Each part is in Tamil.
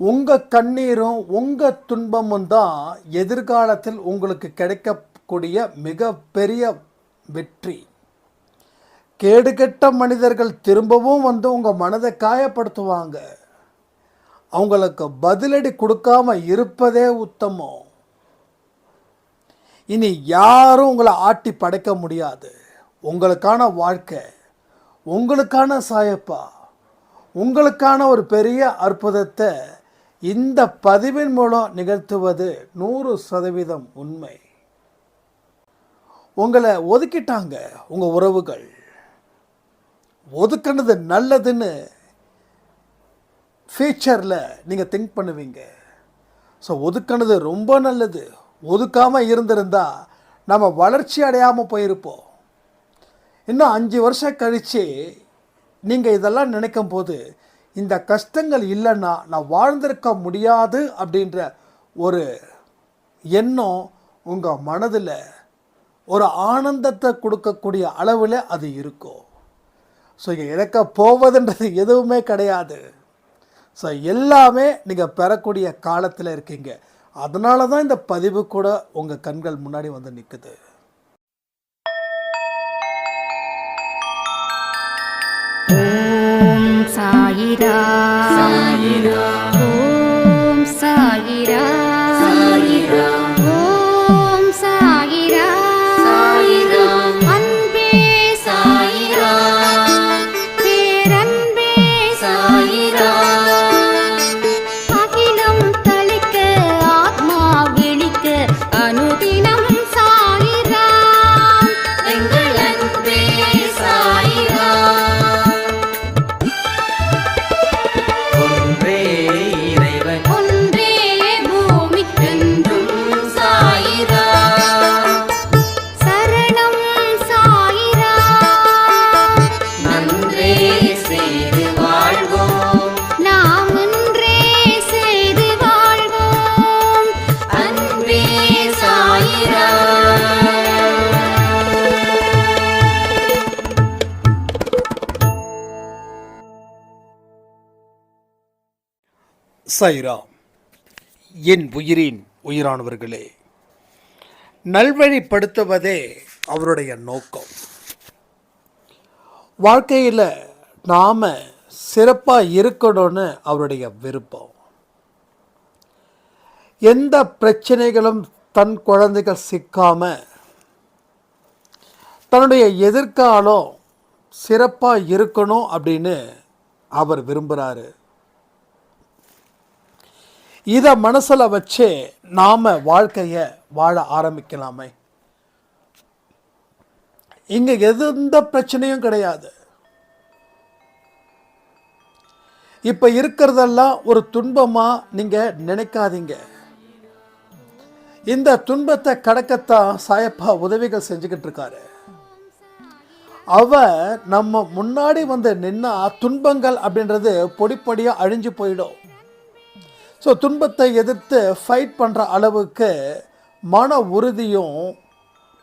உங்கள் கண்ணீரும் உங்கள் துன்பமும் தான் எதிர்காலத்தில் உங்களுக்கு கிடைக்கக்கூடிய மிகப்பெரிய வெற்றி. கேடுகெட்ட மனிதர்கள் திரும்பவும் வந்து உங்கள் மனதை காயப்படுத்துவாங்க. அவங்களுக்கு பதிலடி கொடுக்காம இருப்பதே உத்தமம். இனி யாரும் உங்களை ஆட்டி படைக்க முடியாது. உங்களுக்கான வாழ்க்கை, உங்களுக்கான சாயப்பா, உங்களுக்கான ஒரு பெரிய அற்புதத்தை இந்த பதிவின் மூலம் நிகழ்த்துவது 100% உண்மை. உங்களை ஒதுக்கிட்டாங்க உங்கள் உறவுகள். ஒதுக்கினது நல்லதுன்னு ஃபியூச்சரில் நீங்கள் திங்க் பண்ணுவீங்க. ஸோ ஒதுக்கினது ரொம்ப நல்லது. ஒதுக்காமல் இருந்திருந்தால் நம்ம வளர்ச்சி அடையாமல் போயிருப்போம். இன்னும் 5 வருஷம் கழித்து நீங்கள் இதெல்லாம் நினைக்கும் போது இந்த கஷ்டங்கள் இல்லைன்னா நான் வாழ்ந்திருக்க முடியாது அப்படின்ற ஒரு எண்ணம் உங்கள் மனதில் ஒரு ஆனந்தத்தை கொடுக்கக்கூடிய அளவில் அது இருக்கும். ஸோ இங்கே இழக்க போவதுன்றது எதுவுமே கிடையாது. ஸோ எல்லாமே நீங்கள் பெறக்கூடிய காலத்தில் இருக்கீங்க. அதனால தான் இந்த பதிவு கூட உங்கள் கண்கள் முன்னாடி வந்து நிற்குது. ஓம் சாயிரா சாயிரா, ஓம் சாயிரா சாயிரா, ஓம் சாயிரா சாயிரா, அன்பே சாயிரா, பேரன்பே சாயிரா, அகிலம் தளிக்க ஆத்மா விழிக்க அனுதினம் சாயிரா, எங்கள் அன்பே சாயிரா. சாயிராம். என் உயிரின் உயிரானவர்களே, நல்வழிப்படுத்துவதே அவருடைய நோக்கம். வாழ்க்கையில் நாம் சிறப்பாக இருக்கணும்னு அவருடைய விருப்பம். எந்த பிரச்சனைகளும் தன் குழந்தைகள் சிக்காமல் தன்னுடைய எதிர்காலம் சிறப்பாக இருக்கணும் அப்படின்னு அவர் விரும்புகிறாரு. இதை மனசில் வச்சு நாம் வாழ்க்கையை வாழ ஆரம்பிக்கலாமே. இங்கே எந்த பிரச்சனையும் கிடையாது. இப்போ இருக்கிறதெல்லாம் ஒரு துன்பமாக நீங்கள் நினைக்காதீங்க. இந்த துன்பத்தை கடக்கத்தான் சாயப்பா உதவிகள் செஞ்சுக்கிட்டு இருக்காரு. அவர் நம்ம முன்னாடி வந்து நின்னா துன்பங்கள் அப்படின்றது பொடி பொடியாக அழிஞ்சு போயிடும். ஸோ துன்பத்தை எதிர்த்து ஃபைட் பண்ணுற அளவுக்கு மன உறுதியும்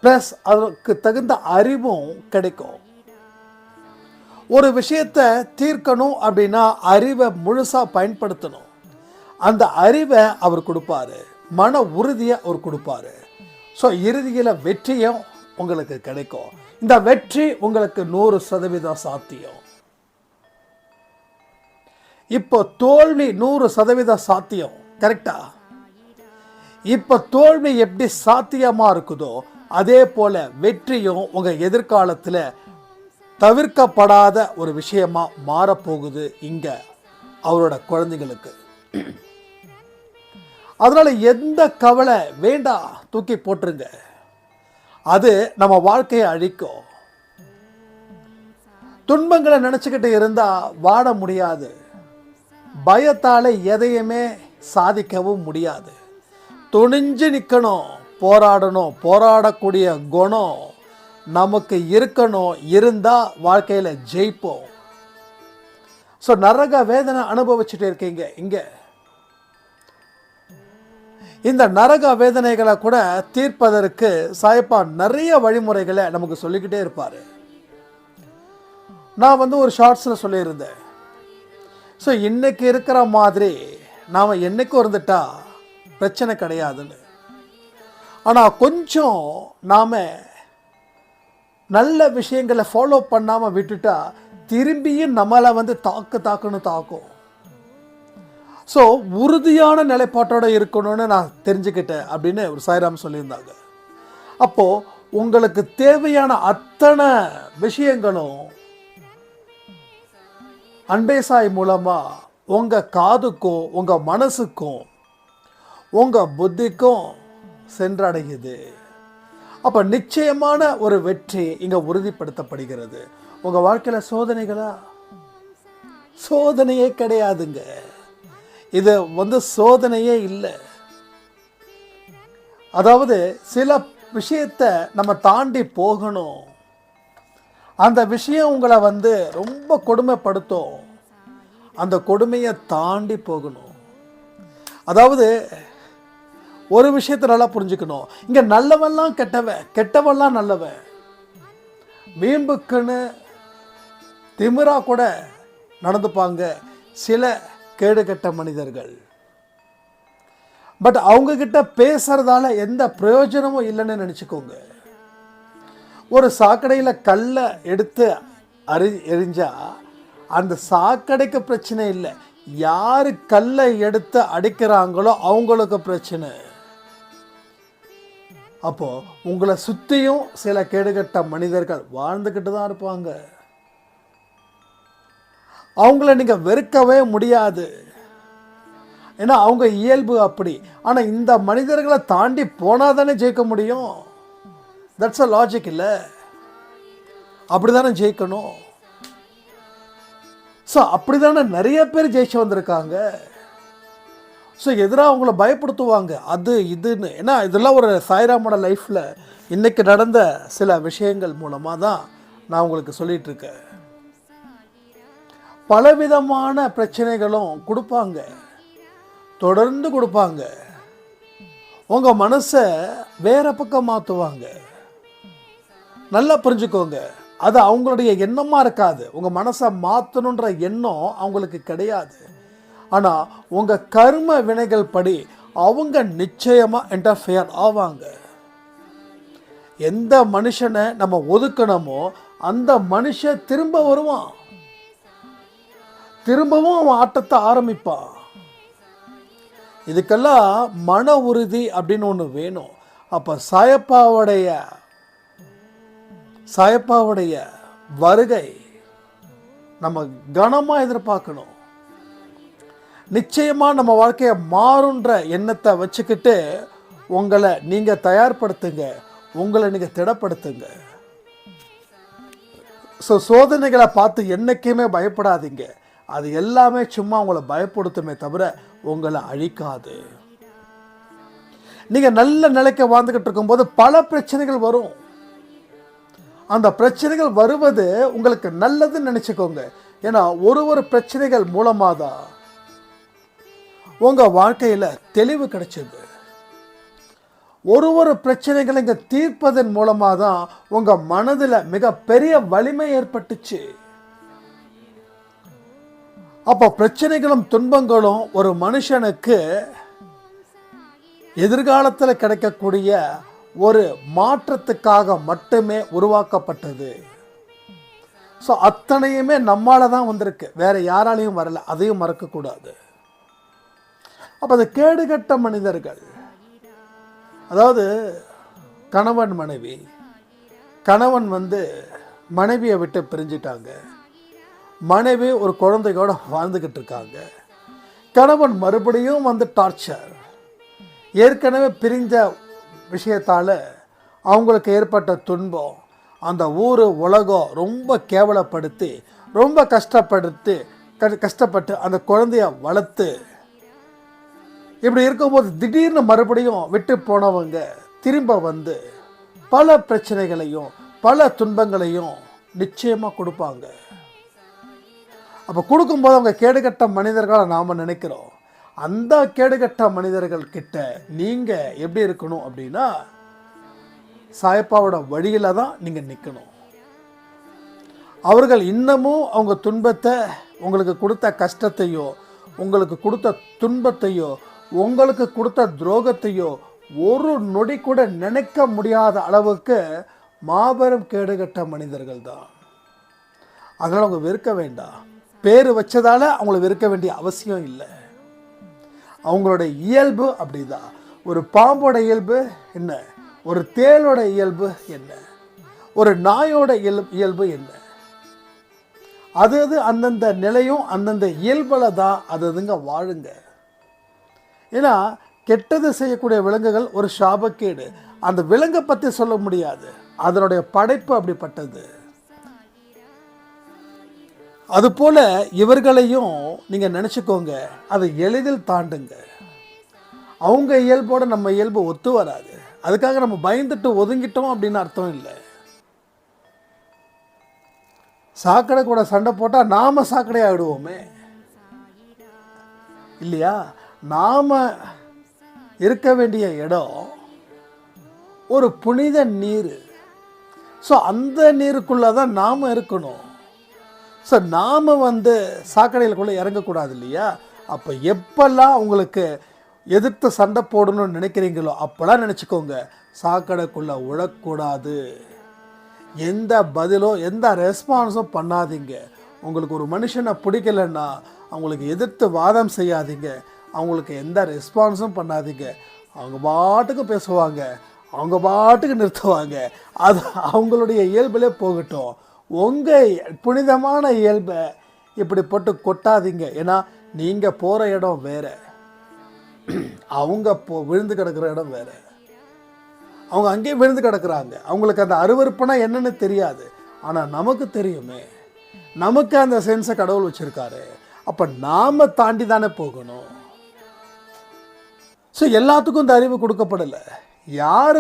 ப்ளஸ் அதற்கு தகுந்த அறிவும் கிடைக்கும். ஒரு விஷயத்தை தீர்க்கணும் அப்படின்னா அறிவை முழுசாக பயன்படுத்தணும். அந்த அறிவை அவர் கொடுப்பாரு, மன உறுதியை அவர் கொடுப்பாரு. ஸோ இறுதியில் வெற்றியும் உங்களுக்கு கிடைக்கும். இந்த வெற்றி உங்களுக்கு 100% சாத்தியம். இப்போ தோல்வி 100% சாத்தியம், கரெக்டா? இப்போ தோல்வி எப்படி சாத்தியமாக இருக்குதோ அதே போல் வெற்றியும் உங்கள் எதிர்காலத்தில் தவிர்க்கப்படாத ஒரு விஷயமா மாறப்போகுது இங்கே அவரோட குழந்தைங்களுக்கு. அதனால் எந்த கவலை வேண்டாம், தூக்கி போட்டுருங்க. அது நம்ம வாழ்க்கையை அழிக்கும். துன்பங்களை நினச்சிக்கிட்டு இருந்தால் வாட முடியாது. பயத்தால் எதையுமே சாதிக்கவும் முடியாது. துணிஞ்சு நிற்கணும், போராடணும். போராடக்கூடிய குணம் நமக்கு இருக்கணும். இருந்தால் வாழ்க்கையில் ஜெயிப்போம். ஸோ நரக வேதனை அனுபவிச்சுட்டு இருக்கீங்க. இங்கே இந்த நரக வேதனைகளை கூட தீர்ப்பதற்கு சாயப்பா நிறைய வழிமுறைகளை நமக்கு சொல்லிக்கிட்டே இருப்பார். நான் ஒரு ஷார்ட்ஸில் சொல்லியிருந்தேன். ஸோ இன்றைக்கி இருக்கிற மாதிரி நாம் என்னைக்கும் இருந்துட்டா பிரச்சனை கிடையாதுன்னு. ஆனால் கொஞ்சம் நாம் நல்ல விஷயங்களை ஃபாலோ பண்ணாமல் விட்டுட்டா திரும்பியும் நம்மளை தாக்கும். ஸோ உறுதியான நிலைப்பாட்டோடு இருக்கணும்னு நான் தெரிஞ்சுக்கிட்டேன் அப்படின்னு ஒரு சாய்ராம் சொல்லியிருந்தாங்க. அப்போது உங்களுக்கு தேவையான அத்தனை விஷயங்களும் அன்பே சாய் மூலமாக உங்கள் காதுக்கும் உங்கள் மனசுக்கும் உங்கள் புத்திக்கும் சென்றடையுது. அப்போ நிச்சயமான ஒரு வெற்றி இங்கே உறுதிப்படுத்தப்படுகிறது. உங்கள் வாழ்க்கையில் சோதனைகளா? சோதனையே கிடையாதுங்க. இது சோதனையே இல்லை. அதாவது சில விஷயத்தை நம்ம தாண்டி போகணும். அந்த விஷயம் உங்களை ரொம்ப கொடுமைப்படுத்தும். அந்த கொடுமையை தாண்டி போகணும். அதாவது ஒரு விஷயத்தை நல்லா புரிஞ்சுக்கணும். இங்கே நல்லவன்லாம் கெட்டவன், கெட்டவன்லாம் நல்லவன். வீம்புக்குன்னு திமிரா கூட நடந்துப்பாங்க சில கேடுகட்ட மனிதர்கள். பட் அவங்கக்கிட்ட பேசுறதால எந்த பிரயோஜனமும் இல்லைன்னு நினச்சிக்கோங்க. ஒரு சாக்கடையில் கல்லை எடுத்து எரிஞ்சா அந்த சாக்கடைக்கு பிரச்சனை இல்லை, யார் கல்லை எடுத்து அடிக்கிறாங்களோ அவங்களுக்கு பிரச்சனை. அப்போது உங்களை சுற்றியும் சில கேடுகட்ட மனிதர்கள் வாழ்ந்துக்கிட்டு தான் இருப்பாங்க. அவங்கள நீங்கள் வெறுக்கவே முடியாது, ஏன்னா அவங்க இயல்பு அப்படி. ஆனால் இந்த மனிதர்களை தாண்டி போனால் தானே ஜெயிக்க முடியும். தட்ஸ் அ லாஜிக் இல்லை? அப்படி தானே ஜெயிக்கணும். ஸோ அப்படி தானே நிறைய பேர் ஜெயிச்சு வந்திருக்காங்க. ஸோ எதிராக அவங்கள பயப்படுத்துவாங்க அது இதுன்னு. ஏன்னா இதெல்லாம் ஒரு சாய்ராமோட லைஃப்பில் இன்றைக்கி நடந்த சில விஷயங்கள் மூலமாக தான் நான் உங்களுக்கு சொல்லிகிட்ருக்கேன். பலவிதமான பிரச்சனைகளும் கொடுப்பாங்க, தொடர்ந்து கொடுப்பாங்க. உங்கள் மனசை வேறு பக்கம் மாற்றுவாங்க. நல்லா புரிஞ்சுக்கோங்க, அது அவங்களுடைய எண்ணமாக இருக்காது. உங்கள் மனசை மாற்றணுன்ற எண்ணம் அவங்களுக்கு கிடையாது. ஆனால் உங்கள் கர்ம வினைகள் படி அவங்க நிச்சயமாக இன்டர்ஃபியர் ஆவாங்க. எந்த மனுஷனை நம்ம ஒதுக்கணுமோ அந்த மனுஷன் திரும்ப வருவான், திரும்பவும் அவன் ஆட்டத்தை ஆரம்பிப்பான். இதுக்கெல்லாம் மன உறுதி அப்படின்னு ஒன்று வேணும். அப்போ சாயப்பாவுடைய வருகை நம்ம கனமாக எதிர்பார்க்கணும். நிச்சயமாக நம்ம வாழ்க்கையை மாறுன்ற எண்ணத்தை வச்சுக்கிட்டு உங்களை நீங்கள் தயார்படுத்துங்க, உங்களை நீங்கள் திடப்படுத்துங்க. ஸோ சோதனைகளை பார்த்து என்றைக்குமே பயப்படாதீங்க. அது எல்லாமே சும்மா உங்களை பயப்படுத்துமே தவிர உங்களை அழிக்காது. நீங்கள் நல்ல நிலைக்கு வாழ்ந்துக்கிட்டு இருக்கும்போது பல பிரச்சனைகள் வரும். அந்த பிரச்சனைகள் வருவது உங்களுக்கு நல்லதுன்னு நினச்சிக்கோங்க. ஏன்னா ஒரு பிரச்சனைகள் மூலமாக தான் உங்கள் வாழ்க்கையில் தெளிவு கிடைச்சது. ஒரு பிரச்சனைகளை இங்கே தீர்ப்பதன் மூலமாக தான் உங்கள் மனதில் மிகப்பெரிய வலிமை ஏற்பட்டுச்சு. அப்போ பிரச்சனைகளும் துன்பங்களும் ஒரு மனுஷனுக்கு எதிர்காலத்தில் கிடைக்கக்கூடிய ஒரு மாற்றத்துக்காக மட்டுமே உருவாக்கப்பட்டது. ஸோ அத்தனையுமே நம்மால் தான் வந்திருக்கு, வேறு யாராலையும் வரல. அதையும் மறக்கக்கூடாது. அப்போ அது கேடுகட்ட மனிதர்கள், அதாவது கணவன் மனைவி, கணவன் மனைவியை விட்டு பிரிஞ்சிட்டாங்க, மனைவி ஒரு குழந்தையோட வாழ்ந்துக்கிட்டு இருக்காங்க, கணவன் மறுபடியும் டார்ச்சர். ஏற்கனவே பிரிஞ்ச விஷயத்தால் அவங்களுக்கு ஏற்பட்ட துன்பம், அந்த ஊர் உலகம் ரொம்ப கேவலப்படுத்தி ரொம்ப கஷ்டப்பட்டு அந்த குழந்தைய வளர்த்து இப்படி இருக்கும்போது திடீர்னு மறுபடியும் விட்டு போனவங்க திரும்ப பல பிரச்சனைகளையும் பல துன்பங்களையும் நிச்சயமாக கொடுப்பாங்க. அப்போ கொடுக்கும்போது அவங்க கேடுகட்ட மனிதர்களை நாம் நினைக்கிறோம். அந்த கேடுகட்ட மனிதர்கள் கிட்ட நீங்கள் எப்படி இருக்கணும் அப்படின்னா, சாயப்பாவோட வழியில் தான் நீங்கள் நிற்கணும். அவர்கள் இன்னமும் அவங்க துன்பத்தை உங்களுக்கு கொடுத்த கஷ்டத்தையோ உங்களுக்கு கொடுத்த துன்பத்தையோ உங்களுக்கு கொடுத்த துரோகத்தையோ ஒரு நொடி கூட நினைக்க முடியாத அளவுக்கு மாபெரும் கேடுகட்ட மனிதர்கள் தான். அதனால் அவங்க வெறுக்க வேண்டாம். பேர் வச்சதால அவங்கள வெறுக்க வேண்டிய அவசியம் இல்லை. அவங்களோட இயல்பு அப்படிதான். ஒரு பாம்போட இயல்பு என்ன, ஒரு தேளோட இயல்பு என்ன, ஒரு நாயோட இயல்பு என்ன, அது அந்தந்த நிலையும் அந்தந்த இயல்பில் தான் அதுங்க வாழுங்க. ஏன்னா கெட்டது செய்யக்கூடிய விலங்குகள் ஒரு சாபக்கேடு. அந்த விலங்கை பற்றி சொல்ல முடியாது, அதனுடைய படைப்பு அப்படிப்பட்டது. அதுபோல் இவர்களையும் நீங்கள் நினச்சிக்கோங்க, அதை எளிதில் தாண்டுங்க. அவங்க இயல்போடு நம்ம இயல்பு ஒத்து வராது. அதுக்காக நம்ம பயந்துட்டு ஒதுங்கிட்டோம் அப்படின்னு அர்த்தம் இல்லை. சாக்கடை கூட சண்டை போட்டால் நாம் சாக்கடை ஆகிடுவோமே இல்லையா? நாம் இருக்க வேண்டிய இடம் ஒரு புனித நீர். ஸோ அந்த நீருக்குள்ளே தான் நாம் இருக்கணும். ஸோ நாம் சாக்கடைகளுக்குள்ளே இறங்கக்கூடாது இல்லையா? அப்போ எப்பெல்லாம் உங்களுக்கு எதிர்த்து சண்டை போடணும்னு நினைக்கிறீங்களோ அப்போல்லாம் நினச்சிக்கோங்க, சாக்கடைக்குள்ளே விழக்கூடாது. எந்த பதிலோ எந்த ரெஸ்பான்ஸும் பண்ணாதீங்க. உங்களுக்கு ஒரு மனுஷனை பிடிக்கலைன்னா அவங்களுக்கு எதிர்த்து வாதம் செய்யாதீங்க, அவங்களுக்கு எந்த ரெஸ்பான்ஸும் பண்ணாதீங்க. அவங்க பாட்டுக்கு பேசுவாங்க, அவங்க பாட்டுக்கு நிறுத்துவாங்க, அது அவங்களுடைய இயல்பிலே போகட்டும். உங்கள் புனிதமான இயல்பை இப்படி போட்டு கொட்டாதீங்க. ஏன்னா நீங்கள் போகிற இடம் வேறு, அவங்க விழுந்து கிடக்கிற இடம் வேறு. அவங்க அங்கேயே விழுந்து கிடக்குறாங்க. அவங்களுக்கு அந்த அருவருப்புனா என்னன்னு தெரியாது, ஆனால் நமக்கு தெரியுமே. நமக்கு அந்த சென்ஸை கடவுள் வச்சுருக்காரு. அப்போ நாம் தாண்டி தானே போகணும். ஸோ எல்லாத்துக்கும் இந்த அறிவு கொடுக்கப்படலை. யார்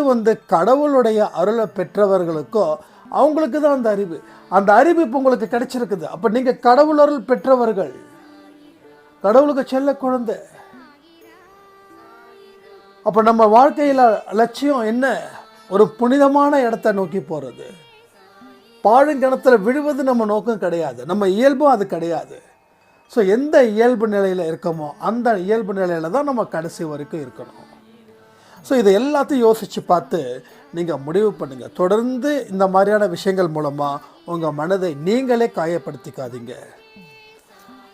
கடவுளுடைய அருளை பெற்றவர்களுக்கோ அவங்களுக்கு தான் அந்த அறிவு. அந்த அறிவு இப்போ உங்களுக்கு கிடைச்சிருக்குது. அப்போ நீங்கள் கடவுள் அருள் பெற்றவர்கள், கடவுளுக்கு செல்ல குழந்தை. அப்போ நம்ம வாழ்க்கையில் லட்சியம் என்ன? ஒரு புனிதமான இடத்தை நோக்கி போகிறது. பாழுங்கிணத்தில் விழுவது நம்ம நோக்கம் கிடையாது, நம்ம இயல்பும் அது கிடையாது. ஸோ எந்த இயல்பு நிலையில் இருக்கமோ அந்த இயல்பு நிலையில் தான் நம்ம கடைசி வரைக்கும் இருக்கணும். ஸோ இதை எல்லாத்தையும் யோசித்து பார்த்து நீங்கள் முடிவு பண்ணுங்கள். தொடர்ந்து இந்த மாதிரியான விஷயங்கள் மூலமாக உங்கள் மனதை நீங்களே காயப்படுத்திக்காதீங்க.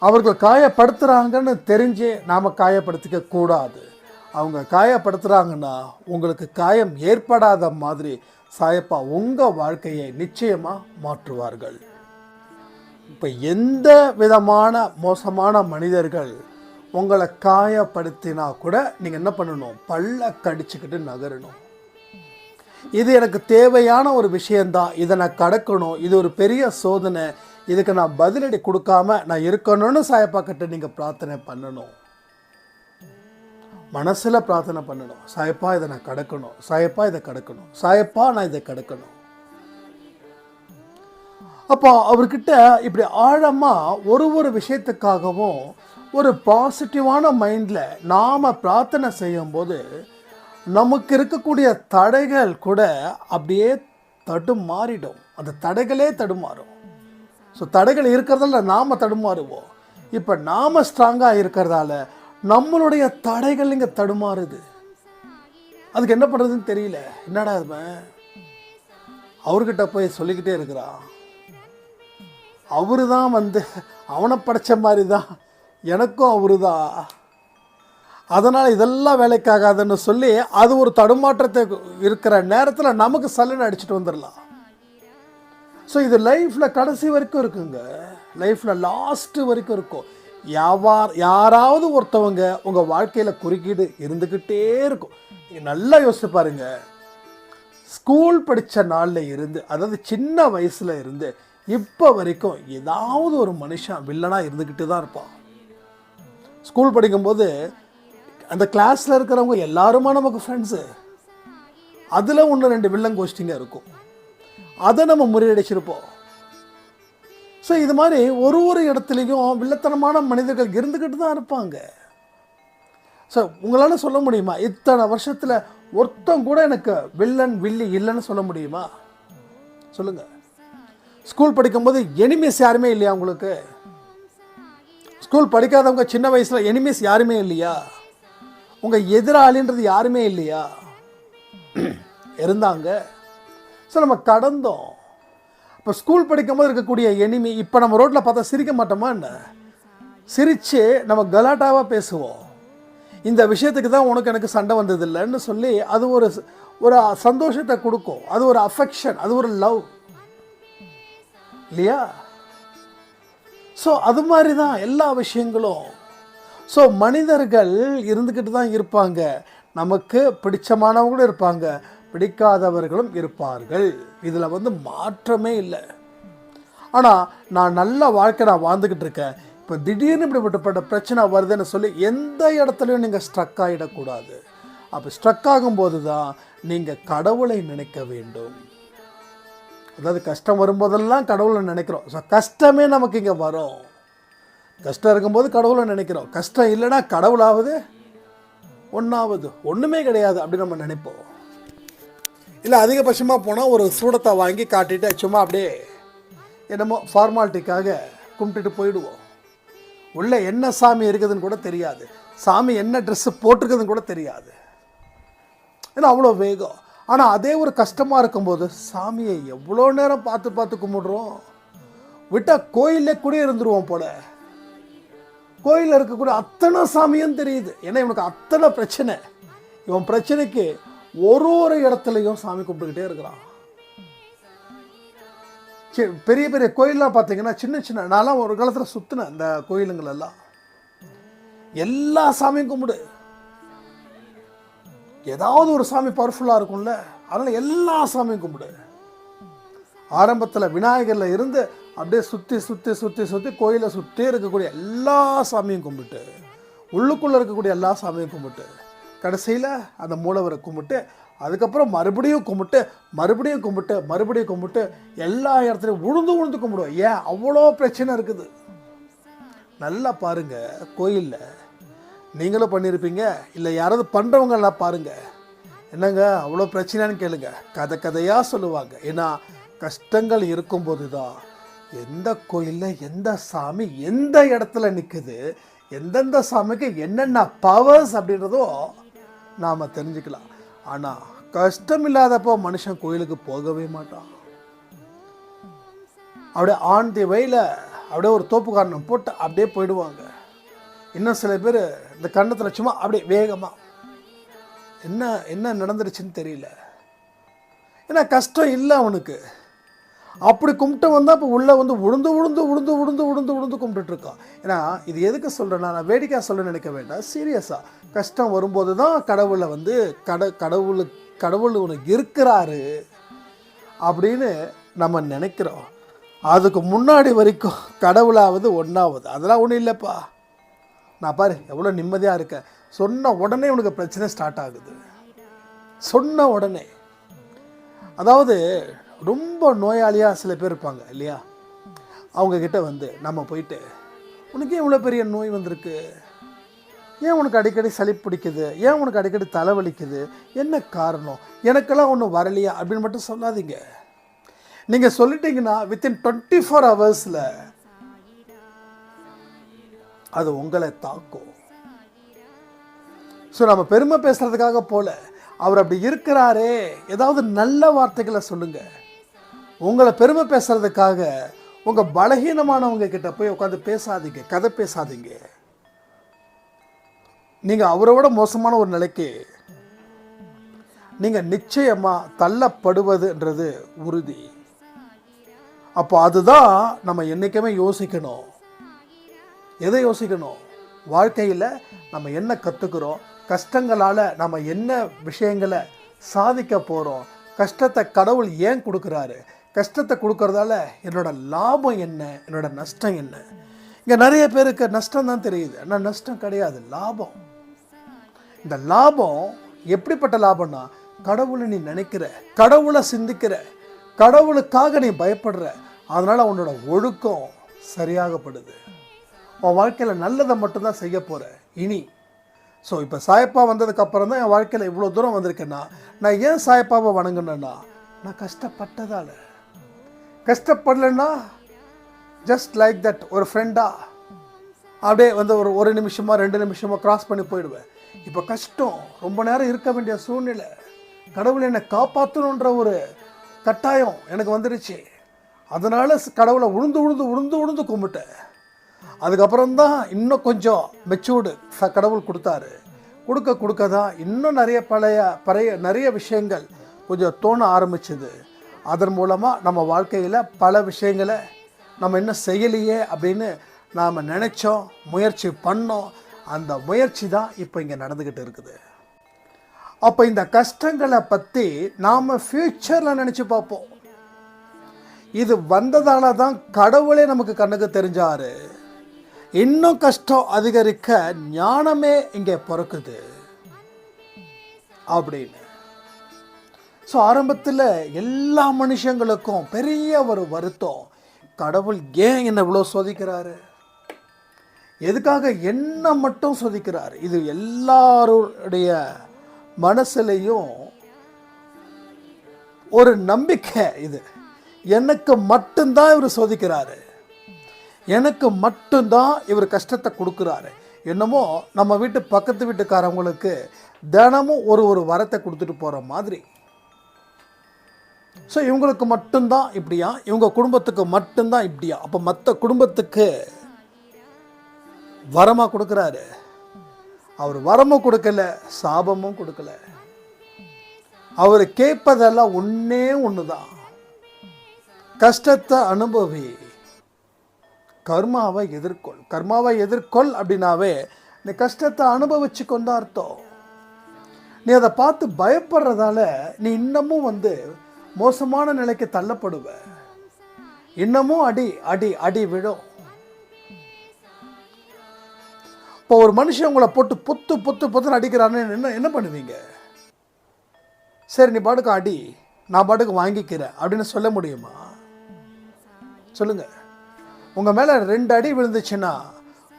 அவர்கள் காயப்படுத்துகிறாங்கன்னு தெரிஞ்சு நாம் காயப்படுத்திக்க கூடாது. அவங்க காயப்படுத்துகிறாங்கன்னா உங்களுக்கு காயம் ஏற்படாத மாதிரி சாயப்பா உங்கள் வாழ்க்கையை நிச்சயமாக மாற்றுவார்கள். இப்போ எந்த விதமான மோசமான மனிதர்கள் உங்களை காயப்படுத்தினா கூட நீங்கள் என்ன பண்ணணும்? பல்ல கடிச்சுக்கிட்டு நகரணும். இது எனக்கு தேவையான ஒரு விஷயந்தான், இதை நான் கடக்கணும், இது ஒரு பெரிய சோதனை, இதுக்கு நான் பதிலடி கொடுக்காம நான் இருக்கணும்னு சாயப்பா கிட்ட நீங்கள் பிரார்த்தனை பண்ணணும். மனசில் பிரார்த்தனை பண்ணணும், சாயப்பா இதை நான் கடக்கணும், சாயப்பா இதை கடக்கணும், சாயப்பா நான் இதை கடக்கணும். அப்போ அவர்கிட்ட இப்படி ஆழமாக ஒரு விஷயத்துக்காகவும் ஒரு பாசிட்டிவான மைண்டில் நாம் பிரார்த்தனை செய்யும்போது நமக்கு இருக்கக்கூடிய தடைகள் கூட அப்படியே தடுமாறிடும். அந்த தடைகளே தடுமாறும். ஸோ தடைகள் இருக்கிறதால நாம் தடுமாறுவோம். இப்போ நாம் ஸ்ட்ராங்காக இருக்கிறதால நம்மளுடைய தடைகள் இங்கே தடுமாறுது. அதுக்கு என்ன பண்ணுறதுன்னு தெரியல. என்னடா அவர்கிட்ட போய் சொல்லிக்கிட்டே இருக்கிறான், அவரு தான் அவனை படைச்ச மாதிரி தான் எனக்கும் அவரு தான், அதனால் இதெல்லாம் வேலைக்காகாதுன்னு சொல்லி அது ஒரு தடுமாற்றத்தை இருக்கிற நேரத்தில் நமக்கு சல்லுன்னு அடிச்சுட்டு வந்துடலாம். ஸோ இது லைஃப்பில் கடைசி வரைக்கும் இருக்குங்க, லைஃப்பில் லாஸ்ட்டு வரைக்கும் இருக்கும். யாராவது ஒருத்தவங்க உங்கள் வாழ்க்கையில் குறுக்கீடு இருந்துக்கிட்டே இருக்கும். நீங்கள் நல்லா யோசிச்சு பாருங்க. ஸ்கூல் படித்த நாளில் இருந்து, அதாவது சின்ன வயசில் இருந்து இப்போ வரைக்கும் ஏதாவது ஒரு மனுஷன் வில்லனாக இருந்துக்கிட்டு தான் இருப்பான். ஸ்கூல் படிக்கும்போது அந்த கிளாஸில் இருக்கிறவங்க எல்லாருமா நமக்கு ஃப்ரெண்ட்ஸு. அதில் 1-2 வில்லன் கோஷ்டிங்க இருக்கும், அதை நம்ம முறியடிச்சிருப்போம். ஸோ இது மாதிரி ஒரு இடத்துலையும் வில்லத்தனமான மனிதர்கள் இருந்துக்கிட்டு தான் இருப்பாங்க. ஸோ உங்களால் சொல்ல முடியுமா இத்தனை வருஷத்தில் ஒருத்தம் கூட எனக்கு வில்லன் வில்லி இல்லைன்னு சொல்ல முடியுமா? சொல்லுங்கள். ஸ்கூல் படிக்கும்போது எனிமீஸ் யாருமே இல்லையா உங்களுக்கு? ஸ்கூல் படிக்காதவங்க சின்ன வயசில் எனிமீஸ் யாருமே இல்லையா? உங்கள் எதிராளின்றது யாருமே இல்லையா? இருந்தாங்க. ஸோ நம்ம கடந்தோம். இப்போ ஸ்கூல் படிக்கும்போது இருக்கக்கூடிய எனிமி இப்போ நம்ம ரோட்டில் பார்த்தா சிரிக்க மாட்டோமா என்ன? சிரித்து நம்ம கலாட்டாவாக பேசுவோம். இந்த விஷயத்துக்கு தான் உனக்கு எனக்கு சண்டை வந்ததில்லைன்னு சொல்லி அது ஒரு ஒரு சந்தோஷத்தை கொடுக்கும். அது ஒரு அஃபெக்ஷன், அது ஒரு லவ் இல்லையா? ஸோ அது மாதிரி தான் எல்லா விஷயங்களும். ஸோ மனிதர்கள் இருந்துக்கிட்டு தான் இருப்பாங்க. நமக்கு பிடிச்சமானவங்களும் இருப்பாங்க, பிடிக்காதவர்களும் இருப்பார்கள். இதில் மாற்றமே இல்லை. ஆனால் நான் நல்ல வாழ்க்கை நான் வாழ்ந்துக்கிட்டு இருக்கேன், இப்போ திடீர்னு இப்படிப்பட்ட பிரச்சனை வருதுன்னு சொல்லி எந்த இடத்துலையும் நீங்கள் ஸ்ட்ரக் ஆகிடக்கூடாது. அப்போ ஸ்ட்ரக் ஆகும்போது தான் நீங்கள் கடவுளை நினைக்க வேண்டும். அதாவது கஷ்டம் வரும்போதெல்லாம் கடவுளை நினைக்கிறோம். ஸோ கஷ்டமே நமக்கு இங்கே வரும். கஷ்டம் இருக்கும்போது கடவுளை நினைக்கிறோம். கஷ்டம் இல்லைன்னா கடவுளாவது ஒன்றாவது ஒன்றுமே கிடையாது அப்படின்னு நம்ம நினைப்போம். இல்லை அதிகபட்சமாக போனால் ஒரு சூடத்தை வாங்கி காட்டிட்டு சும்மா அப்படியே என்னமோ ஃபார்மாலிட்டிக்காக கும்பிட்டுட்டு போயிடுவோம். உள்ளே என்ன சாமி இருக்குதுன்னு கூட தெரியாது, சாமி என்ன ட்ரெஸ்ஸு போட்டிருக்குதுன்னு கூட தெரியாது. ஏன்னா அவ்வளோ வேகம். ஆனால் அதே ஒரு கஷ்டமாக இருக்கும்போது சாமியை எவ்வளோ நேரம் பார்த்து பார்த்து கும்பிடுறோம். விட்டால் கோயிலே கூட இருந்துருவோம் போல. கோயிலில் இருக்கக்கூடிய அத்தனை சாமியும் தெரியுது. ஏன்னா இவனுக்கு அத்தனை பிரச்சனை. இவன் பிரச்சனைக்கு ஒரு ஒரு இடத்துலையும் சாமி கும்பிட்டுக்கிட்டே இருக்கிறான். பெரிய பெரிய கோயிலெலாம் பார்த்தீங்கன்னா சின்ன சின்ன, நான்லாம் ஒரு காலத்தில் சுற்றினேன் இந்த கோயிலுங்களெல்லாம். எல்லா சாமியும் கும்பிடு. ஏதாவது ஒரு சாமி பவர்ஃபுல்லாக இருக்கும்ல, அதனால் எல்லா சாமியும் கும்பிடு. ஆரம்பத்தில் விநாயகரில் இருந்து அப்படியே சுற்றி சுற்றி சுற்றி சுற்றி கோயிலை சுற்றி இருக்கக்கூடிய எல்லா சாமியும் கும்பிட்டு, உள்ளுக்குள்ளே இருக்கக்கூடிய எல்லா சாமியும் கும்பிட்டு, கடைசியில் அந்த மூலவரை கும்பிட்டு, அதுக்கப்புறம் மறுபடியும் கும்பிட்டு மறுபடியும் கும்பிட்டு மறுபடியும் கும்பிட்டு எல்லா இடத்துலையும் உழுந்து உழுந்து கும்பிடுவோம். ஏன் அவ்வளோ பிரச்சனை இருக்குது? நல்லா பாருங்கள், கோயிலில் நீங்களும் பண்ணியிருப்பீங்க, இல்லை யாராவது பண்ணுறவங்கலாம் பாருங்கள். என்னங்க அவ்வளோ பிரச்சனைன்னு கேளுங்க, கதை கதையாக சொல்லுவாங்க. ஏன்னா கஷ்டங்கள் இருக்கும்போது தான் எந்த கோயிலில் எந்த சாமி எந்த இடத்துல நிற்குது, எந்தெந்த சாமிக்கு என்னென்ன பவர்ஸ் அப்படின்றதும் நாம் தெரிஞ்சுக்கலாம். ஆனால் கஷ்டம் இல்லாதப்போ மனுஷன் கோயிலுக்கு போகவே மாட்டான். அப்படியே ஆன் தி வழியில் அப்படியே ஒரு தோப்பு காரணம் போட்டு அப்படியே போயிடுவாங்க. இன்னும் சில பேர் இந்த கண்ணத்தில் சும்மா அப்படியே வேகமாக என்ன என்ன நடந்துருச்சுன்னு தெரியல. ஏன்னா கஷ்டம் இல்லை அவனுக்கு. அப்படி கும்பிட்டு வந்தால் இப்போ உள்ளே உளுந்து உளுந்து உளுந்து உளுந்து உளுந்து உளுந்து கும்பிட்டுருக்கான். ஏன்னா இது எதுக்கு சொல்கிறேன்னா, நான் வேடிக்கையாக சொல்ல நினைக்க வேண்டாம், சீரியஸாக கஷ்டம் வரும்போது தான் கடவுளை கடவுள் உனக்கு இருக்கிறாரு அப்படின்னு நம்ம நினைக்கிறோம். அதுக்கு முன்னாடி வரைக்கும் கடவுளாவது ஒன்றாவது அதெல்லாம் ஒன்றும் இல்லைப்பா. நான் பாரு எவ்வளோ நிம்மதியாக இருக்கேன், சொன்ன உடனே உனக்கு பிரச்சனை ஸ்டார்ட் ஆகுது. சொன்ன உடனே, அதாவது ரொம்ப நோயாளியாக சில பேர் இருப்பாங்க இல்லையா, அவங்கக்கிட்ட நம்ம போயிட்டு உனக்கு ஏன் இவ்வளோ பெரிய நோய் வந்திருக்கு, ஏன் உனக்கு அடிக்கடி சளி பிடிக்குது, ஏன் உனக்கு அடிக்கடி தலைவலிக்குது, என்ன காரணம், எனக்கெல்லாம் ஒன்றும் வரலையா அப்படின்னு மட்டும் சொல்லாதீங்க. நீங்கள் சொல்லிட்டீங்கன்னா வித்தின் 24 ஹவர்ஸில் அது உங்களை தாக்கும். ஸோ நம்ம பெருமை பேசுகிறதுக்காக போல, அவர் அப்படி இருக்கிறாரே ஏதாவது நல்ல வார்த்தைகளை சொல்லுங்கள். உங்களை பெருமை பேசுகிறதுக்காக உங்கள் பலகீனமானவங்க கிட்ட போய் உட்காந்து பேசாதீங்க, கதை பேசாதீங்க. நீங்கள் அவரோட மோசமான ஒரு நிலைக்கு நீங்கள் நிச்சயமாக தள்ளப்படுவதுன்றது உறுதி. அப்போ அதுதான் நம்ம என்றைக்குமே யோசிக்கணும். எதை யோசிக்கணும்? வாழ்க்கையில் நம்ம என்ன கற்றுக்கிறோம், கஷ்டங்களால் நம்ம என்ன விஷயங்களை சாதிக்க போகிறோம், கஷ்டத்தை கடவுள் ஏன் கொடுக்குறாரு, கஷ்டத்தை கொடுக்கறதால என்னோட லாபம் என்ன, என்னோட நஷ்டம் என்ன. இங்கே நிறைய பேருக்கு நஷ்டம் தான் தெரியுது, ஆனால் நஷ்டம் கிடையாது, லாபம். இந்த லாபம் எப்படிப்பட்ட லாபம்னா, கடவுளை நீ நினைக்கிற, கடவுளை சிந்திக்கிற, கடவுளுக்காக நீ பயப்படுற, அதனால் உன்னோட ஒழுக்கம் சரியாகப்படுது. உன் வாழ்க்கையில் நல்லதை மட்டும்தான் செய்ய போகிற இனி. ஸோ இப்போ சாயப்பா வந்ததுக்கப்புறம் தான் என் வாழ்க்கையில் இவ்வளோ தூரம் வந்திருக்கேன்னா, நான் ஏன் சாயப்பாவை வணங்கினேன்னா, நான் கஷ்டப்பட்டதால். கஷ்டப்படலைன்னா ஜஸ்ட் லைக் தட் ஒரு ஃப்ரெண்டா அப்படியே வந்து ஒரு நிமிஷமாக 2 நிமிஷமாக கிராஸ் பண்ணி போயிடுவேன். இப்போ கஷ்டம், ரொம்ப நேரம் இருக்க வேண்டிய சூழ்நிலை, கடவுள் என்னை காப்பாற்றணுன்ற ஒரு கட்டாயம் எனக்கு வந்துருச்சு. அதனால் கடவுளை உழுந்து கும்பிட்டேன். அதுக்கப்புறம்தான் இன்னும் கொஞ்சம் மெச்சூர்டு கடவுள் கொடுத்தாரு. கொடுக்க தான் இன்னும் நிறைய விஷயங்கள் கொஞ்சம் தோண ஆரம்பிச்சுது. அதன் மூலமாக நம்ம வாழ்க்கையில் பல விஷயங்களை நம்ம இன்னும் செய்யலையே அப்படின்னு நாம் நினச்சோம், முயற்சி பண்ணோம். அந்த முயற்சி தான் இப்போ இங்கே நடந்துக்கிட்டு இருக்குது. அப்போ இந்த கஷ்டங்களை பற்றி நாம் ஃப்யூச்சரில் நினச்சி பார்ப்போம். இது வந்ததால தான் கடவுளே நமக்கு கண்ணுக்கு தெரிஞ்சாரு. இன்னும் கஷ்டம் அதிகரிக்க ஞானமே இங்கே பிறக்குது அப்படின்னு. ஸோ ஆரம்பத்தில் எல்லா மனுஷங்களுக்கும் பெரிய ஒரு வருத்தம், கடவுள் ஏன் என்னை இவ்வளோ சோதிக்கிறாரு, எதுக்காக என்ன மட்டும் சோதிக்கிறார். இது எல்லாருடைய மனசுலையும் ஒரு நம்பிக்கை, இது எனக்கு மட்டும்தான் இவர் சோதிக்கிறாரு, எனக்கு மட்டும்தான் இவர் கஷ்டத்தை கொடுக்குறாரு. என்னமோ நம்ம வீட்டு பக்கத்து வீட்டுக்காரவங்களுக்கு தினமும் ஒரு வரத்தை கொடுத்துட்டு போகிற மாதிரி. ஸோ இவங்களுக்கு மட்டும்தான் இப்படியா, இவங்க குடும்பத்துக்கு மட்டும்தான் இப்படியா. அப்போ மற்ற குடும்பத்துக்கு வரமாக கொடுக்குறாரு. அவர் வரமும் கொடுக்கல, சாபமும் கொடுக்கல. அவர் கேட்பதெல்லாம் ஒன்று தான், கஷ்டத்தை அனுபவி, கர்மாவை எதிர்கொள் அப்படின்னாவே நீ கஷ்டத்தை அனுபவிச்சு கொண்டா அர்த்தம். நீ அதை பார்த்து பயப்படுறதால நீ இன்னமும் மோசமான நிலைக்கு தள்ளப்படுவ. இன்னமும் அடி விழும். இப்போ ஒரு மனுஷன் உங்களை போட்டு பொத்துன்னு அடிக்கிறான்னு என்ன பண்ணுவீங்க? சரி, நீ பாட்டுக்கு அடி, நான் பாட்டுக்கு வாங்கிக்கிறேன் அப்படின்னு சொல்ல முடியுமா? சொல்லுங்க. உங்கள் மேலே 2 அடி விழுந்துச்சுன்னா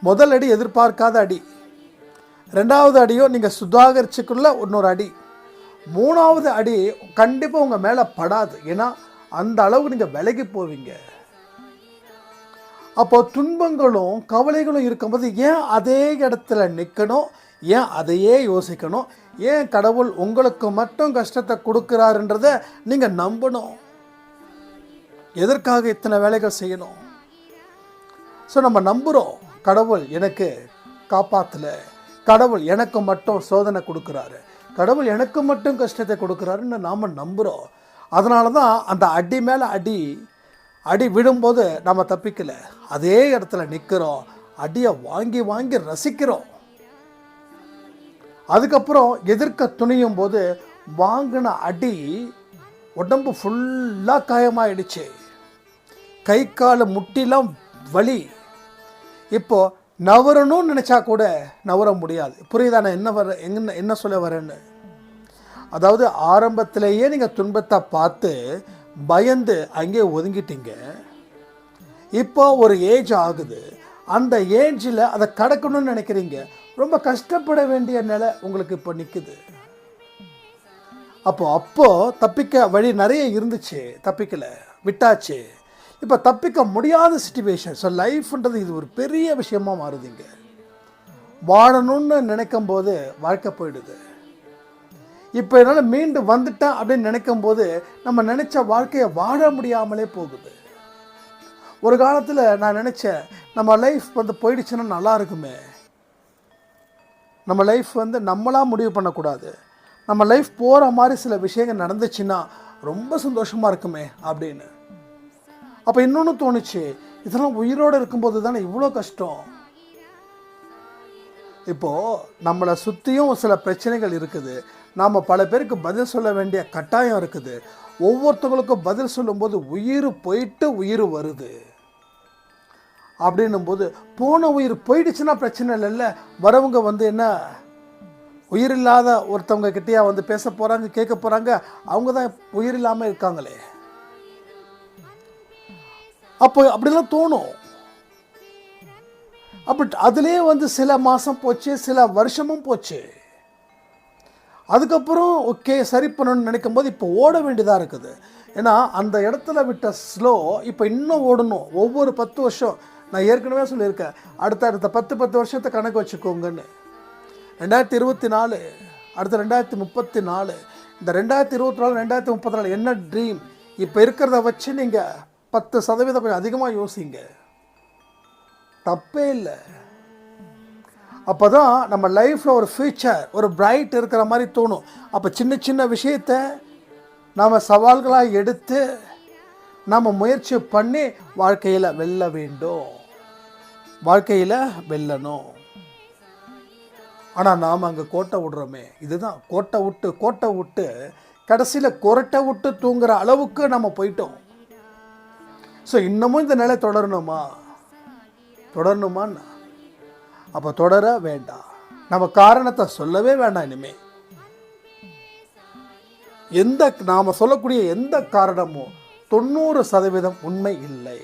முதல் அடி எதிர்பார்க்காத அடி, 2வது அடியோ நீங்கள் சுதாகரிச்சுக்குள்ள இன்னொரு அடி, 3வது அடி கண்டிப்பாக உங்கள் மேலே படாது. ஏன்னா அந்த அளவுக்கு நீங்கள் விலகி போவீங்க. அப்போ துன்பங்களும் கவலைகளும் இருக்கும்போது ஏன் அதே இடத்துல நிற்கணும், ஏன் அதையே யோசிக்கணும், ஏன் கடவுள் உங்களுக்கு மட்டும் கஷ்டத்தை கொடுக்குறாருன்றதை நீங்கள் நம்பணும். எதற்காக இத்தனை வேலைகள் செய்யணும்? ஸோ நம்ம நம்புகிறோம், கடவுள் எனக்கு காப்பாற்றல, கடவுள் எனக்கு மட்டும் சோதனை கொடுக்குறாரு, கடவுள் எனக்கு மட்டும் கஷ்டத்தை கொடுக்குறாருன்னு நாம் நம்புகிறோம். அதனால தான் அந்த அடி மேலே அடி விடும்போது நம்ம தப்பிக்கலை, அதே இடத்துல நிற்கிறோம், அடியை வாங்கி ரசிக்கிறோம். அதுக்கப்புறம் எதிர்க்க துணியும் போது வாங்கின அடி உடம்பு ஃபுல்லாக காயமாயிடுச்சு, கை கால் முட்டிலாம் வலி. இப்போ நவரணும்னு நினச்சா கூட நவர முடியாது. புரியுதா நான் என்ன சொல்ல வரேன்னு? அதாவது ஆரம்பத்திலேயே நீங்கள் துன்பத்தை பார்த்து பயந்து அங்கேயே ஒதுங்கிட்டீங்க. இப்போ ஒரு ஏஜ் ஆகுது, அந்த ஏஜில் அதை கடக்கணும்னு நினைக்கிறீங்க, ரொம்ப கஷ்டப்பட வேண்டிய நிலை உங்களுக்கு இப்போ நிற்குது. அப்போ தப்பிக்க வழி நிறைய இருந்துச்சு, தப்பிக்கலை, விட்டாச்சு. இப்போ தப்பிக்க முடியாத சிச்சுவேஷன். ஸோ லைஃப்ன்றது இது ஒரு பெரிய விஷயமாக மாறுதுங்க. வாழணும்னு நினைக்கும் போது வாழ்க்கை போயிடுது. இப்போ என்னால் மீண்டு வந்துட்டேன் அப்படின்னு நினைக்கும் போது நம்ம நினச்ச வாழ்க்கையை வாழ முடியாமலே போகுது. ஒரு காலத்தில் நான் நினச்சேன், நம்ம லைஃப் போயிடுச்சுன்னா நல்லா இருக்குமே, நம்ம லைஃப் நம்மளாக முடிவு பண்ணக்கூடாது, நம்ம லைஃப் போகிற மாதிரி சில விஷயங்கள் நடந்துச்சுன்னா ரொம்ப சந்தோஷமாக இருக்குமே அப்படின்னு. அப்போ இன்னொன்று தோணுச்சு, இதெல்லாம் உயிரோடு இருக்கும்போது தானே இவ்வளோ கஷ்டம். இப்போது நம்மளை சுற்றியும் சில பிரச்சனைகள் இருக்குது, நாம் பல பேருக்கு பதில் சொல்ல வேண்டிய கட்டாயம் இருக்குது. ஒவ்வொருத்தவங்களுக்கும் பதில் சொல்லும்போது உயிர் போயிட்டு உயிர் வருது. அப்படின்னும் போது போன உயிர் போயிடுச்சுன்னா பிரச்சனை இல்லைல்ல, வரவங்க என்ன உயிர் இல்லாத ஒருத்தவங்க கிட்டேயா பேச போகிறாங்க, கேட்க போகிறாங்க, அவங்க தான் உயிர் இல்லாமல் இருக்காங்களே. அப்போ அப்படிலாம் தோணும். அப்படி அதுலேயே சில மாதம் போச்சு, சில வருஷமும் போச்சு. அதுக்கப்புறம் ஓகே சரி பண்ணணும்னு நினைக்கும் போது இப்போ ஓட வேண்டியதாக இருக்குது. ஏன்னா அந்த இடத்துல விட்ட ஸ்லோ இப்போ இன்னும் ஓடணும். ஒவ்வொரு 10 வருஷம் நான் ஏற்கனவே சொல்லியிருக்கேன், அடுத்த 10 வருஷத்தை கணக்கு வச்சுக்கோங்கன்னு. 2024, அடுத்த 2034, இந்த 2024 2034 என்ன ட்ரீம், இப்போ இருக்கிறத வச்சு நீங்கள் 10% கொஞ்சம் அதிகமாக யோசிங்க, தப்பே இல்லை. அப்போ தான் நம்ம லைஃப்பில் ஒரு ஃபியூச்சர், ஒரு பிரைட் இருக்கிற மாதிரி தோணும். அப்போ சின்ன சின்ன விஷயத்தை நாம் சவால்களாக எடுத்து நாம் முயற்சி பண்ணி வாழ்க்கையில் வெல்ல வேண்டும், வாழ்க்கையில் வெல்லணும். ஆனால் நாம் அங்கே கோட்டை விடுறோமே, இதுதான் கோட்டை விட்டு கடைசியில் கொரட்டை விட்டு தூங்குற அளவுக்கு நம்ம போயிட்டோம். ஸோ இன்னமும் இந்த நிலை தொடரணுமான்னா அப்போ தொடர வேண்டாம். நம்ம காரணத்தை சொல்லவே வேண்டாம். இனிமேல் நாம் சொல்லக்கூடிய எந்த காரணமும் 90% உண்மை இல்லை.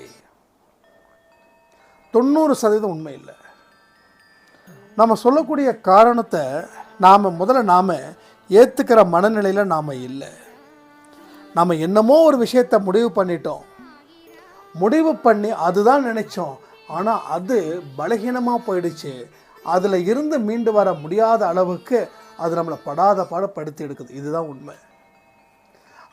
90% உண்மை இல்லை. நம்ம சொல்லக்கூடிய காரணத்தை முதல்ல ஏற்றுக்கிற மனநிலையில் நாம் இல்லை. நம்ம என்னமோ ஒரு விஷயத்தை முடிவு பண்ணி அதுதான் நினைச்சோம். ஆனால் அது பலகீனமாக போயிடுச்சு. அதில் இருந்து மீண்டு வர முடியாத அளவுக்கு அது நம்மளை படாத பாடப்படுத்தி எடுக்குது. இதுதான் உண்மை.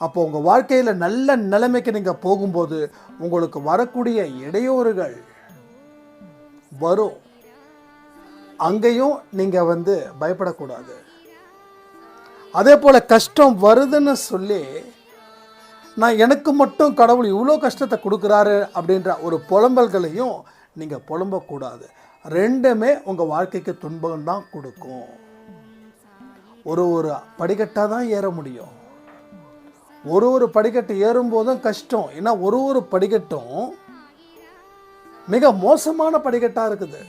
அப்போ உங்கள் வாழ்க்கையில் நல்ல நிலைமைக்கு நீங்கள் போகும்போது உங்களுக்கு வரக்கூடிய இடையூறுகள் வரும். அங்கேயும் நீங்கள் பயப்படக்கூடாது. அதே போல் கஷ்டம் வருதுன்னு சொல்லி நான் எனக்கு மட்டும் கடவுள் இவ்வளோ கஷ்டத்தை கொடுக்குறாரு அப்படின்ற ஒரு புலம்பல்களையும் நீங்கள் புலம்பக்கூடாது. ரெண்டுமே உங்கள் வாழ்க்கைக்கு துன்பம் தான் கொடுக்கும். ஒரு படிக்கட்டாக தான் ஏற முடியும். ஒரு படிக்கட்டு ஏறும்போதும் கஷ்டம். ஏன்னா ஒரு படிக்கட்டும் மிக மோசமான படிக்கட்டாக இருக்குது.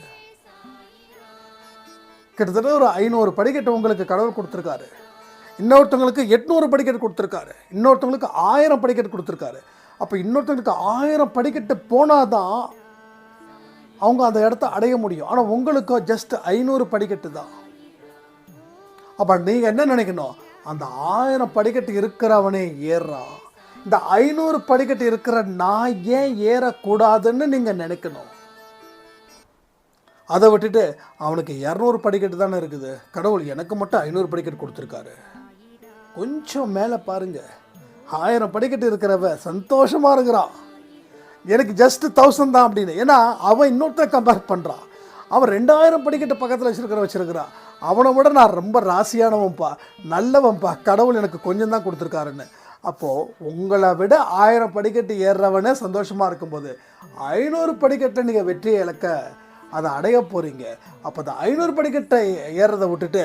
கிட்டத்தட்ட ஒரு 500 படிக்கட்டு உங்களுக்கு கடவுள் கொடுத்துருக்காரு. இன்னொருத்தவங்களுக்கு 800 படிக்கட்டு கொடுத்துருக்காரு. இன்னொருத்தவங்களுக்கு 1000 படிக்கட்டு கொடுத்துருக்காரு. அப்போ இன்னொருத்தவங்களுக்கு 1000 படிக்கட்டு போனால் தான் அவங்க அந்த இடத்த அடைய முடியும். ஆனால் உங்களுக்கு ஜஸ்ட் 500 படிக்கட்டு தான். அப்போ நீங்கள் என்ன நினைக்கணும், அந்த 1000 படிக்கட்டு இருக்கிறவனே ஏறுறான், இந்த 500 படிக்கட்டு இருக்கிற நான் ஏன் ஏறக்கூடாதுன்னு நீங்கள் நினைக்கணும். அதை விட்டுட்டு அவனுக்கு 200 படிக்கட்டு தானே இருக்குது, கடவுள் எனக்கு மட்டும் 500 படிக்கட்டு கொடுத்துருக்காரு. கொஞ்சம் மேலே பாருங்க, 1000 படிக்கட்டு இருக்கிறவ சந்தோஷமாக இருக்கிறான், எனக்கு ஜஸ்ட் 1000 தான் அப்படின்னு. ஏன்னா அவன் இன்னொருத்தர் கம்பேர் பண்ணுறான். அவன் 2000 படிக்கட்டு பக்கத்தில் வச்சிருக்கிறான். அவனை விட நான் ரொம்ப ராசியானவன்ப்பா, நல்லவன்ப்பா, கடவுள் எனக்கு கொஞ்சம் தான் கொடுத்துருக்காருன்னு. அப்போது உங்களை விட 1000 படிக்கட்டு ஏறுறவனே சந்தோஷமாக இருக்கும்போது 500 படிக்கட்டை நீங்கள் வெற்றியை இழக்க அதை அடைய போகிறீங்க. அப்போ அந்த 500 படிக்கட்டை ஏறுறதை விட்டுட்டு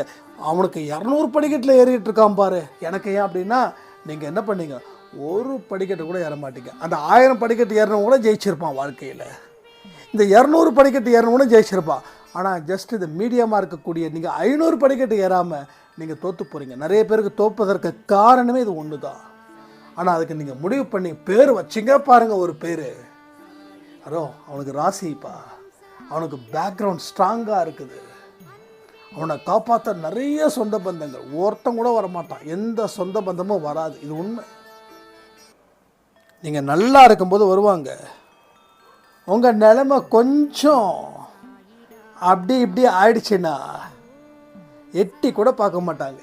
அவனுக்கு 200 படிக்கட்டில் ஏறிட்டு இருக்கான் பாரு, எனக்கு ஏன் அப்படின்னா நீங்கள் என்ன பண்ணீங்க, ஒரு படிக்கட்டு கூட ஏற மாட்டீங்க. அந்த 1000 படிக்கட்டு ஏறினவங்க கூட ஜெயிச்சிருப்பான் வாழ்க்கையில். இந்த 200 படிக்கட்டு ஏறினவங்க கூட ஜெயிச்சிருப்பான். ஆனால் ஜஸ்ட் இது மீடியமாக இருக்கக்கூடிய நீங்கள் 500 படிக்கட்டு ஏறாமல் நீங்கள் தோற்று போகிறீங்க. நிறைய பேருக்கு தோற்பதற்கு காரணமே இது ஒன்று தான். ஆனால் அதுக்கு நீங்கள் முடிவு பண்ணி பேர் வச்சிங்க பாருங்கள், ஒரு பேர் அவனுக்கு ராசிப்பா, அவனுக்கு பேக்ரவுண்ட் ஸ்ட்ராங்காக இருக்குது, அவனை காப்பாற்ற நிறைய சொந்த பந்தங்கள், ஒருத்தன் கூட வரமாட்டான், எந்த சொந்த பந்தமும் வராது. இது உண்மை. நீங்கள் நல்லா இருக்கும்போது வருவாங்க. உங்கள் நிலைமை கொஞ்சம் அப்படி இப்படி ஆயிடுச்சுன்னா எட்டி கூட பார்க்க மாட்டாங்க,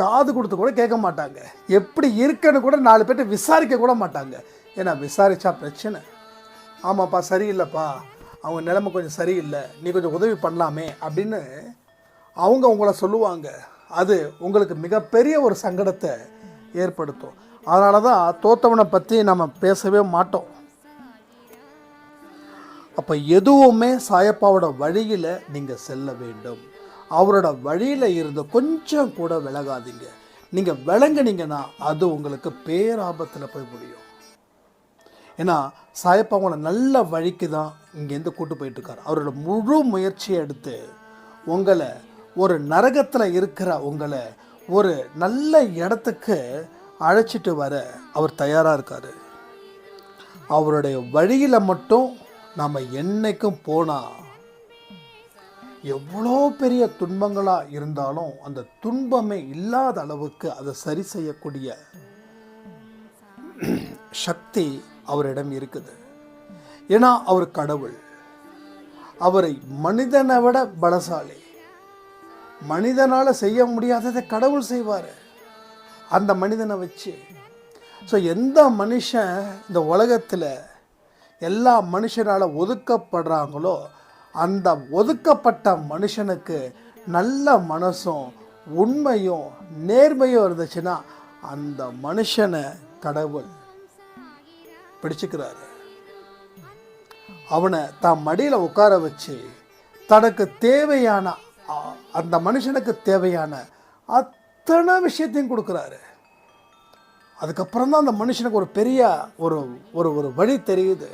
காது கொடுத்து கூட கேட்க மாட்டாங்க, எப்படி இருக்குன்னு கூட 4 பேர்ட்ட விசாரிக்க கூட மாட்டாங்க. ஏன்னா விசாரித்தா பிரச்சனை. ஆமாப்பா சரியில்லைப்பா, அவங்க நிலைமை கொஞ்சம் சரியில்லை, நீ கொஞ்சம் உதவி பண்ணலாமே அப்படின்னு அவங்க உங்களை சொல்லுவாங்க. அது உங்களுக்கு மிகப்பெரிய ஒரு சங்கடத்தை ஏற்படுத்தும். அதனால தான் தோத்தவனை பற்றி நம்ம பேசவே மாட்டோம். அப்போ எதுவுமே சாயப்பாவோட வழியில் நீங்கள் செல்ல வேண்டும். அவரோட வழியில் இருந்து கொஞ்சம் கூட விலகாதீங்க. நீங்கள் விளங்குனீங்கன்னா அது உங்களுக்கு பேராபத்தில் போய் முடியும். ஏன்னா சாயப்பாவோட நல்ல வழிக்கு தான் இங்கேருந்து கூட்டு போயிட்டுருக்காரு. அவரோட முழு முயற்சியை எடுத்து உங்களை ஒரு நரகத்தில் இருக்கிற உங்களை ஒரு நல்ல இடத்துக்கு அழைச்சிட்டு வர அவர் தயாராக இருக்கார். அவருடைய வழியில் மட்டும் நாம் என்னைக்கும் போனால் எவ்வளோ பெரிய துன்பங்களாக இருந்தாலும் அந்த துன்பமே இல்லாத அளவுக்கு அதை சரி செய்யக்கூடிய சக்தி அவரிடம் இருக்குது. ஏன்னா அவர் கடவுள். அவரை மனிதனை விட பலசாலி. மனிதனால் செய்ய முடியாததை கடவுள் செய்வார் அந்த மனிதனை வச்சு. ஸோ எந்த மனுஷன் இந்த உலகத்தில் எல்லா மனுஷனால் ஒதுக்கப்படுறாங்களோ அந்த ஒதுக்கப்பட்ட மனுஷனுக்கு நல்ல மனசும் உண்மையும் நேர்மையும் இருந்துச்சுன்னா அந்த மனுஷனை கடவுள் பிடிச்சுக்கிறாரு. அவனை தான் மடியில் உட்கார வச்சு தனக்கு தேவையான அந்த மனுஷனுக்கு தேவையான அத்தனை விஷயத்தையும் கொடுக்குறாரு. அதுக்கப்புறம் தான் அந்த மனுஷனுக்கு ஒரு பெரிய ஒரு ஒரு ஒரு வழி தெரியுது.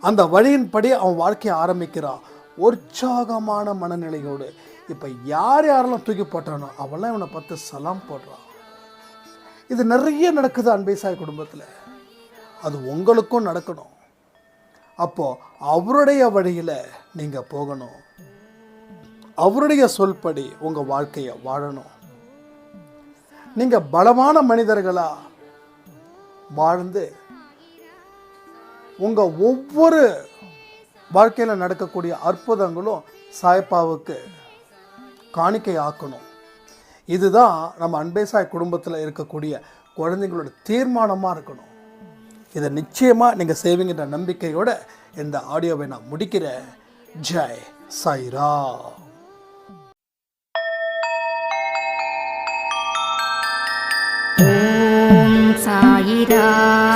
அந்த வழியின்படி அவன் வாழ்க்கையை ஆரம்பிக்கிறான் உற்சாகமான மனநிலையோடு. இப்போ யாரெல்லாம் தூக்கி போட்டானோ அவெல்லாம் இவனை பார்த்து சலாம் போடுறான். இது நிறைய நடக்குது அன்பேசாய் குடும்பத்தில். அது உங்களுக்கும் நடக்கணும். அப்போது அவருடைய வழியில் நீங்கள் போகணும். அவருடைய சொல்படி உங்கள் வாழ்க்கையை வாழணும். நீங்கள் பலமான மனிதர்களாக வாழ்ந்து உங்கள் ஒவ்வொரு வாழ்க்கையில் நடக்கக்கூடிய அற்புதங்களும் சாய்ப்பாவுக்கு காணிக்கை ஆக்கணும். இதுதான் நம்ம அன்பேசாய் குடும்பத்தில் இருக்கக்கூடிய குழந்தைங்களோட தீர்மானமாக இருக்கணும். இதை நிச்சயமாக நீங்கள் செய்வீங்கன்ற நம்பிக்கையோட இந்த ஆடியோவை நான் முடிக்கிறேன். ஜெய் சாய்ராம். ஓம் சாயிராம்.